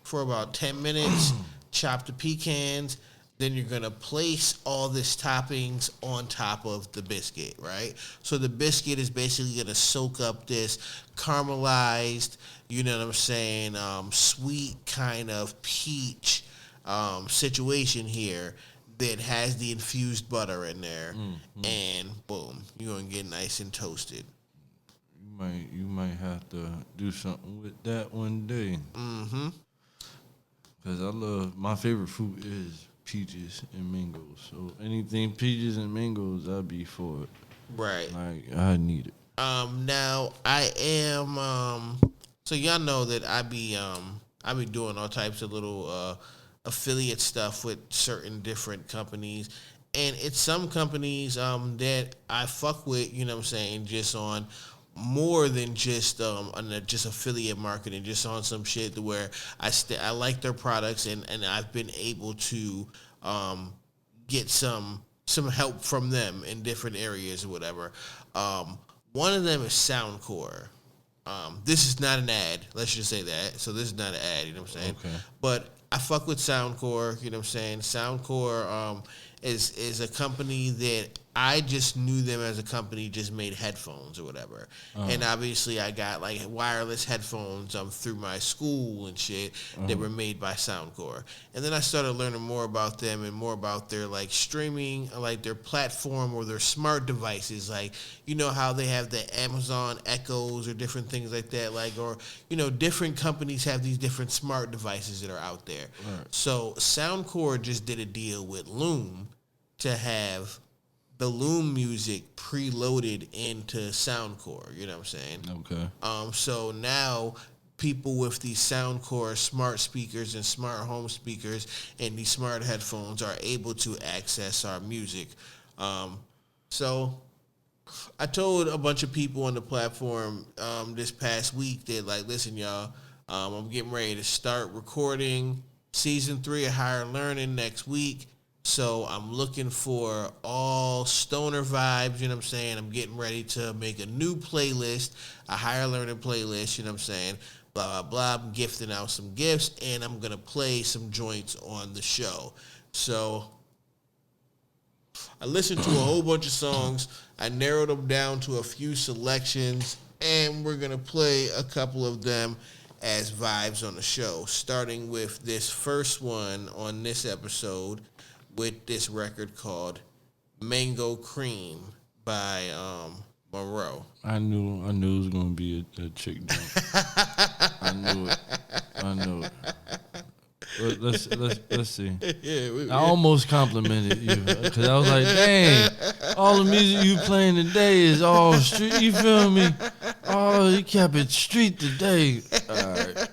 Speaker 4: for about 10 minutes. Chop the pecans. Then you're going to place all this toppings on top of the biscuit, right? So the biscuit is basically going to soak up this caramelized, you know what I'm saying, sweet kind of peach situation here that has the infused butter in there. And boom, you're going to get nice and toasted.
Speaker 3: You might have to do something with that one day. Because my favorite fruit is peaches and mangoes. So anything peaches and mangoes, I'd be for it.
Speaker 4: Right.
Speaker 3: Like, I need it.
Speaker 4: Now I am so y'all know that I be doing all types of little affiliate stuff with certain different companies. And it's some companies that I fuck with, you know what I'm saying, just on more than just just affiliate marketing, just on some shit to where I like their products and I've been able to get some help from them in different areas or whatever. One of them is Soundcore. This is not an ad. Let's just say that. So this is not an ad. You know what I'm saying?
Speaker 3: Okay.
Speaker 4: But I fuck with Soundcore. You know what I'm saying? Soundcore is a company that I just knew them as a company just made headphones or whatever. And obviously I got like wireless headphones through my school and shit that were made by Soundcore. And then I started learning more about them and more about their like streaming, like their platform or their smart devices. Like, you know how they have the Amazon Echoes or different things like that, like, or, you know, different companies have these different smart devices that are out there. Right. So Soundcore just did a deal with Loom to have the Loom music preloaded into Soundcore, you know what I'm saying?
Speaker 3: Okay.
Speaker 4: So now people with these Soundcore smart speakers and smart home speakers and these smart headphones are able to access our music. So I told a bunch of people on the platform this past week that, like, listen, y'all, I'm getting ready to start recording season 3 of Higher Learning next week. So I'm looking for all stoner vibes, you know what I'm saying? I'm getting ready to make a new playlist, a Higher Learning playlist, you know what I'm saying? Blah, blah, blah. I'm gifting out some gifts, and I'm going to play some joints on the show. So I listened to a whole bunch of songs. I narrowed them down to a few selections, and we're going to play a couple of them as vibes on the show, starting with this first one on this episode, with this record called Mango Cream by Monroe.
Speaker 3: I knew it was gonna be a chick joint. I knew it. But let's see. I almost complimented you because I was like, dang, all the music you playing today is all street. You feel me? Oh, you kept it street today. All right.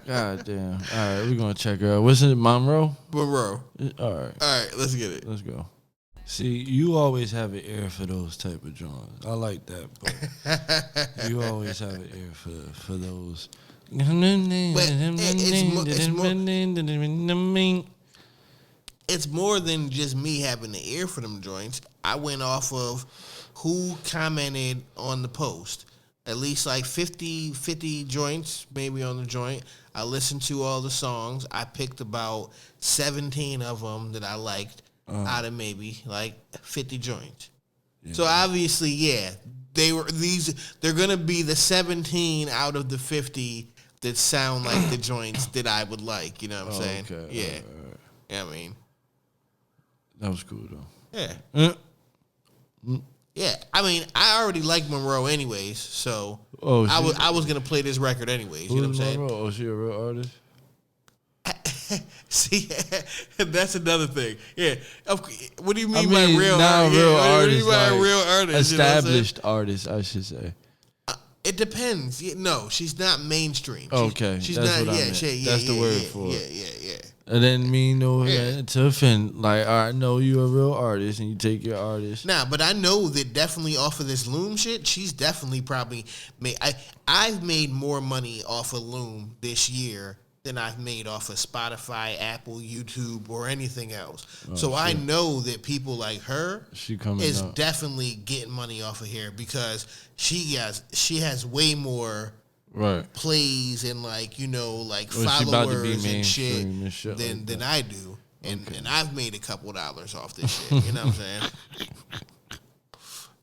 Speaker 3: God damn. All right, we're going to check her out. What's it, Monroe?
Speaker 4: Monroe.
Speaker 3: All right.
Speaker 4: All right, let's get it.
Speaker 3: Let's go. See, you always have an ear for those type of drawings. I like that, but you always have an ear for those. But
Speaker 4: it's more than just me having the ear for them joints. I went off of who commented on the post. At least like 50 joints, maybe on the joint. I listened to all the songs. I picked about 17 of them that I liked out of maybe like 50 joints. Yeah. So obviously, yeah, they're gonna be the 17 out of the 50 that sound like the joints that I would like. You know what I'm saying?
Speaker 3: Okay.
Speaker 4: Yeah.
Speaker 3: Right.
Speaker 4: Yeah, I mean,
Speaker 3: that was cool though.
Speaker 4: Yeah. Yeah, I mean, I already like Monroe anyways, so I was gonna play this record anyways. You know what I'm saying?
Speaker 3: Monroe? Oh, she a real artist?
Speaker 4: See, that's another thing. Yeah, what do you mean by real?
Speaker 3: Not real artist.
Speaker 4: What do you mean by
Speaker 3: like
Speaker 4: real artist?
Speaker 3: Established artist, I should say.
Speaker 4: It depends. No, she's not mainstream.
Speaker 3: Okay,
Speaker 4: she's
Speaker 3: that's
Speaker 4: not.
Speaker 3: What I
Speaker 4: Yeah,
Speaker 3: meant. That's the word for it.
Speaker 4: Yeah.
Speaker 3: I didn't mean to offend. Like, I know you're a real artist and you take your artist.
Speaker 4: Nah, but I know that definitely off of this Loom shit, she's definitely probably made. I've made more money off of Loom this year than I've made off of Spotify, Apple, YouTube, or anything else. So I know that people like her is definitely getting money off of here because she has way more plays and like, you know, like followers and shit than I do. And I've made a couple dollars off this shit. You know what I'm saying?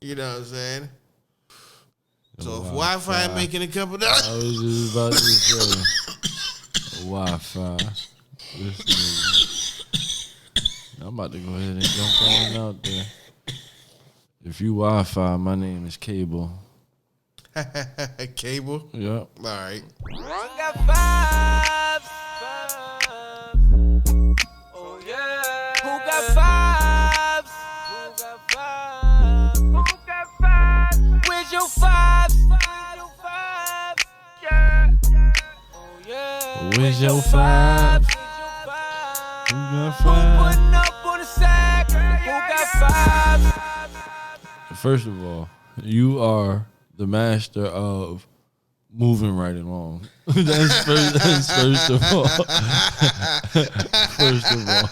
Speaker 4: You know what I'm saying? So if Wi-Fi making a couple dollars.
Speaker 3: I was just about to say Wi-Fi. I'm about to go ahead and jump on out there. If you Wi-Fi, my name is Cable.
Speaker 4: Cable?
Speaker 3: Yep.
Speaker 4: All right.
Speaker 6: Who got vibes? Oh yeah. Who got vibes? Who got vibes? Where's your vibes? Yeah. Oh yeah.
Speaker 3: Where's your vibes? Who got vibes?
Speaker 6: Putting up on the sack. Who got vibes?
Speaker 3: First of all, you are the master of moving right along. That's first of all. First of all.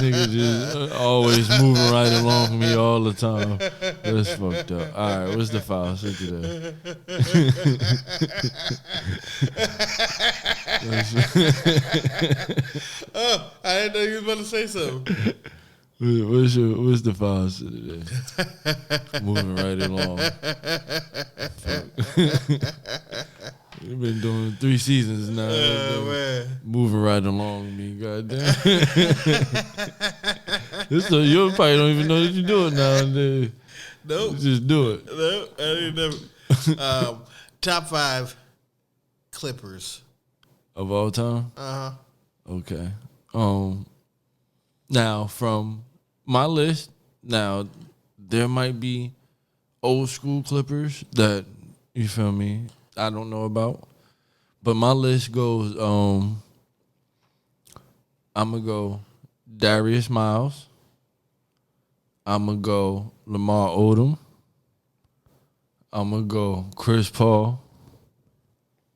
Speaker 3: Nigga just always moving right along with me all the time. That's fucked up. All right, what's the foul? Send it there.
Speaker 4: Oh, I didn't know you was about to say something.
Speaker 3: What's the foul? Send it there. Moving right along. We've been doing 3 seasons now.
Speaker 4: Man.
Speaker 3: Moving right along with me, goddamn. You probably don't even know that you do it nowadays.
Speaker 4: Nope.
Speaker 3: Just do it.
Speaker 4: Nope. I didn't never. Top 5 Clippers.
Speaker 3: Of all time?
Speaker 4: Uh-huh.
Speaker 3: Okay. Now from my list, now there might be old school Clippers that, you feel me, I don't know about. But my list goes, I'm going to go Darius Miles. I'm going to go Lamar Odom. I'm going to go Chris Paul.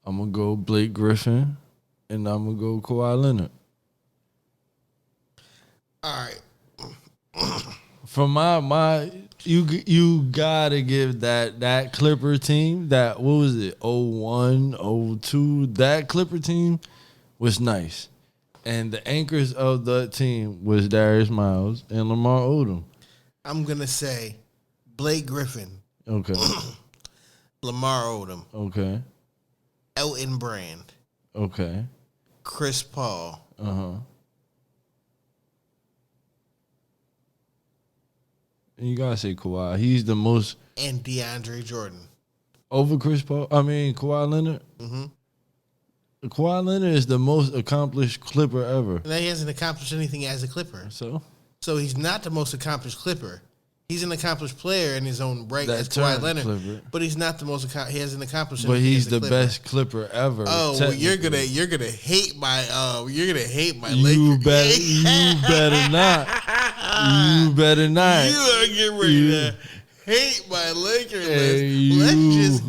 Speaker 3: I'm going to go Blake Griffin. And I'm going to go Kawhi Leonard.
Speaker 4: All right.
Speaker 3: From my you gotta give that Clipper team, that, what was it, 01, 02, that Clipper team was nice. And the anchors of the team was Darius Miles and Lamar Odom.
Speaker 4: I'm going to say Blake Griffin,
Speaker 3: Okay.
Speaker 4: Lamar Odom,
Speaker 3: Okay.
Speaker 4: Elton Brand,
Speaker 3: Okay.
Speaker 4: Chris Paul,
Speaker 3: Uh-huh. And you gotta say Kawhi. He's the most
Speaker 4: and DeAndre Jordan.
Speaker 3: over Chris Paul. I mean Kawhi Leonard.
Speaker 4: Mm-hmm.
Speaker 3: Kawhi Leonard is the most accomplished Clipper ever.
Speaker 4: Now, he hasn't accomplished anything as a Clipper.
Speaker 3: So
Speaker 4: he's not the most accomplished Clipper. He's an accomplished player in his own right,
Speaker 3: That
Speaker 4: as Kawhi
Speaker 3: term,
Speaker 4: Leonard.
Speaker 3: Clipper.
Speaker 4: But he's not the most. He hasn't accomplished.
Speaker 3: But
Speaker 4: anything
Speaker 3: he's
Speaker 4: as a
Speaker 3: the
Speaker 4: Clipper.
Speaker 3: best Clipper ever.
Speaker 4: Oh, well, you're gonna hate my Lakers.
Speaker 3: You better not. You better not.
Speaker 4: You are getting ready to hate my Lakers list.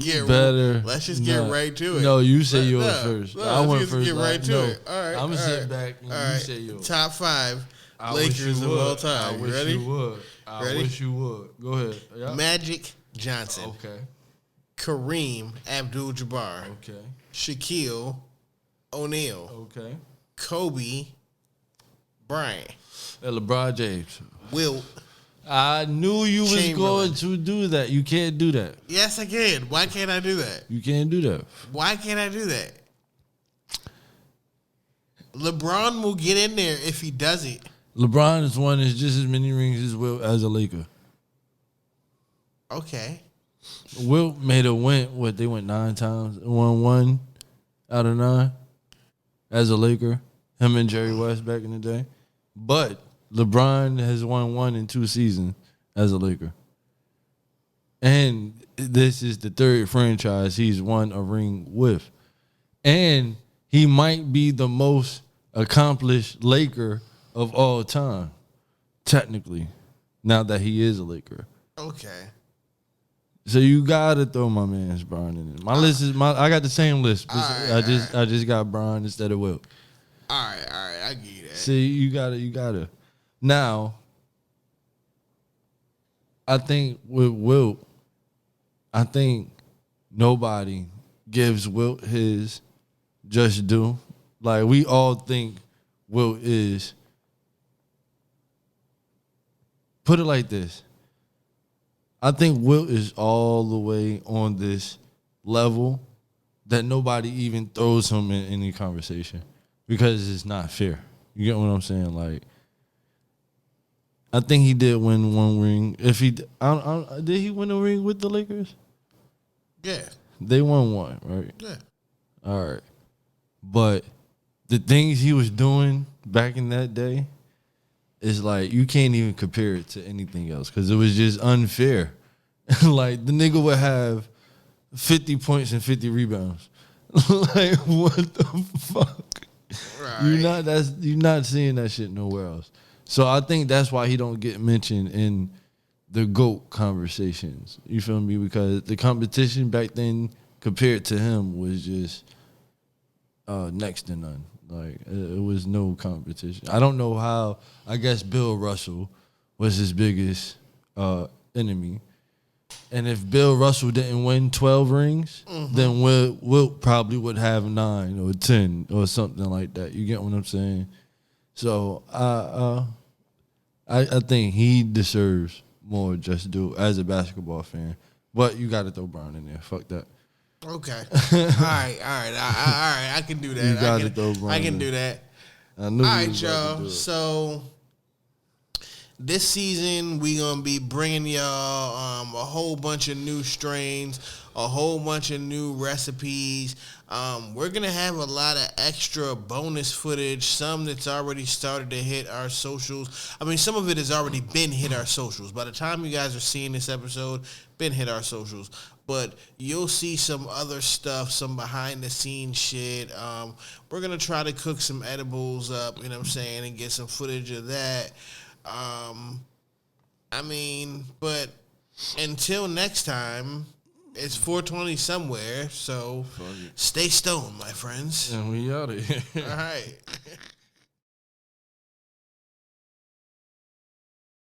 Speaker 4: Let's just get right to it.
Speaker 3: No, you say yours first. I went
Speaker 4: let's
Speaker 3: first.
Speaker 4: Get right to it. All right,
Speaker 3: I'm gonna
Speaker 4: all
Speaker 3: sit
Speaker 4: right.
Speaker 3: back and
Speaker 4: All
Speaker 3: you
Speaker 4: right.
Speaker 3: say yours.
Speaker 4: Top 5
Speaker 3: I wish
Speaker 4: Lakers
Speaker 3: you
Speaker 4: of all
Speaker 3: would.
Speaker 4: time.
Speaker 3: I
Speaker 4: You
Speaker 3: wish
Speaker 4: ready?
Speaker 3: you would. I
Speaker 4: Ready?
Speaker 3: wish you would. Go ahead. Yeah.
Speaker 4: Magic Johnson,
Speaker 3: Okay.
Speaker 4: Kareem Abdul-Jabbar,
Speaker 3: Okay.
Speaker 4: Shaquille O'Neal,
Speaker 3: Okay.
Speaker 4: Kobe Bryant,
Speaker 3: And LeBron James.
Speaker 4: Wilt.
Speaker 3: I knew you was
Speaker 4: Chamberlain.
Speaker 3: going to do that. You can't do that.
Speaker 4: Yes, I can. Why can't I do that?
Speaker 3: You can't do that.
Speaker 4: Why can't I do that? LeBron will get in there if he does it.
Speaker 3: LeBron has won just as many rings as Wilt as a Laker.
Speaker 4: Okay.
Speaker 3: Wilt made a win. They went 9 times. Won 1 out of 9 as a Laker. Him and Jerry West back in the day. But LeBron has won 1 in 2 seasons as a Laker. And this is the 3rd franchise he's won a ring with. And he might be the most accomplished Laker of all time, technically, now that he is a Laker.
Speaker 4: Okay.
Speaker 3: So you gotta throw my man's Bron in it. My list is I got the same list. But
Speaker 4: All right,
Speaker 3: I just got Bron instead of Wilt.
Speaker 4: All right. I get you that.
Speaker 3: See, you gotta. Now, I think with Wilt, I think nobody gives Wilt his just due. Like, we all think Wilt is. Put it like this. I think Wilt is all the way on this level that nobody even throws him in any conversation because it's not fair. You get what I'm saying? Like, I think he did win 1 ring. If he did he win a ring with the Lakers?
Speaker 4: Yeah.
Speaker 3: They won 1, right?
Speaker 4: Yeah.
Speaker 3: All right. But the things he was doing back in that day is like, you can't even compare it to anything else because it was just unfair. Like, the nigga would have 50 points and 50 rebounds. Like, what the fuck?
Speaker 4: Right.
Speaker 3: You're not seeing that shit nowhere else. So I think that's why he don't get mentioned in the GOAT conversations. You feel me? Because the competition back then compared to him was just next to none. Like it was no competition. I don't know how. I guess Bill Russell was his biggest enemy, and if Bill Russell didn't win 12 rings, then Wilt probably would have 9 or 10 or something like that. You get what I'm saying? So I think he deserves more just due as a basketball fan. But you got to throw Brown in there. Fuck that.
Speaker 4: Okay. All right. I can do that.
Speaker 3: You got to throw Brown
Speaker 4: I can
Speaker 3: in.
Speaker 4: do that.
Speaker 3: I knew
Speaker 4: All
Speaker 3: you
Speaker 4: right,
Speaker 3: was about to
Speaker 4: y'all.
Speaker 3: do it.
Speaker 4: So this season we gonna be bringing y'all a whole bunch of new strains, a whole bunch of new recipes. We're gonna have a lot of extra bonus footage, some that's already started to hit our socials. I mean, some of it has already been hit our socials. By the time you guys are seeing this episode, been hit our socials. But you'll see some other stuff, some behind the scenes shit. We're gonna try to cook some edibles up, you know what I'm saying, and get some footage of that. But until next time, it's 420 somewhere, so stay stoned, my friends.
Speaker 3: And we out of here.
Speaker 4: All right.